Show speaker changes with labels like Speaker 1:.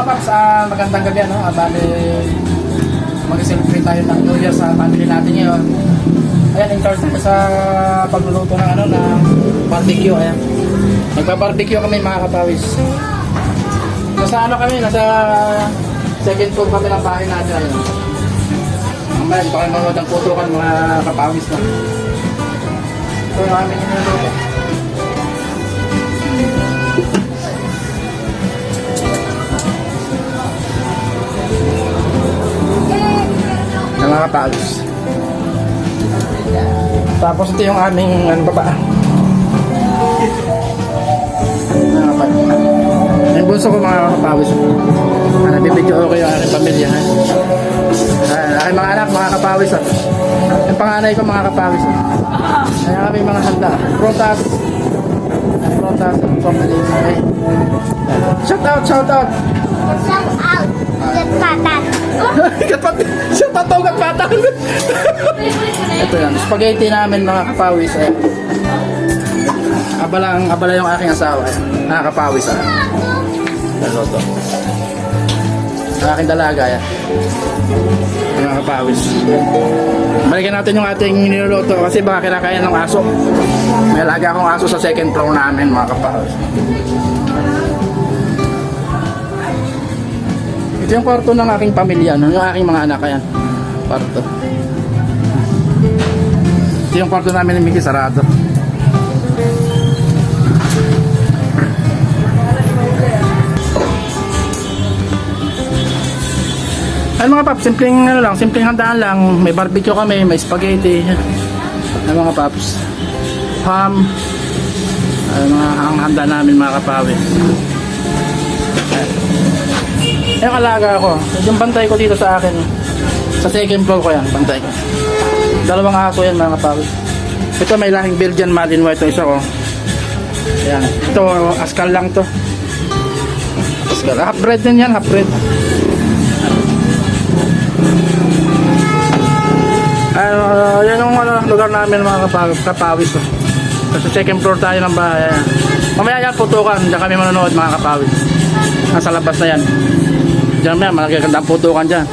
Speaker 1: mga paps, magandang gabi ano. Bali, mag-celebrate tayo ng New Year sa family natin ngayon. Ayan, in-charge tayo sa pagluluto ng ano, ng barbecue. Ayan. Nagpa-barbecue kami mga kapawis. Nasa ano kami, nasa second floor kami ng bahay natin. Ayan. Mamaya, ito kayo manood ng putukan mga kapawis na. Ito yung aming niluluto. Mga kapagos. Tapos ito yung aming ano baba. Yung bunso ko mga kapagos. Nabibidyo ko yung aking pamilya. Aking mga anak mga kapagos. Yung panganay ko mga kapagos. Ay aming mga handa. Prontas. Prontas. Shout out, shout out.
Speaker 2: Shout out. Gatpatan.
Speaker 1: Gatpatan. Shout out, gatpatan. Ito yan. Spaghetti namin mga kapawis. Abala yung aking asawa. Mga kapawis. Daloto. Ang aking dalaga. Yan. Mga kapawis. Balikan natin yung ating niluluto kasi baka kinakain ng aso. May alaga akong aso sa second floor namin mga kapawis. Ito yung kwarto ng aking pamilya, no? Yung aking mga anak, ayan. Kwarto. Ito yung kwarto namin ni Mickey, sarado. Ay mga paps, simpleng ano lang, simpleng handaan lang. May barbecue kami, may spaghetti. Ay mga paps. Ham. Ay mga ang handa namin mga kapawin. Yung alaga ko, yung bantay ko dito sa akin, sa second floor ko yan, bantay ko. Dalawang aso yan mga kapawis. Ito may lahing Belgian Malinois ito isa ko. Ayan. Ito, askal lang to. Askal. Half breed din yan, half breed. Yan yung lugar namin mga kapawis. Sa second floor tayo ng bahay. Mamaya yan, putukan. Diyan kami manonood mga kapawis. Nasa labas na yan. Diyan yan, magagandang putukan dyan.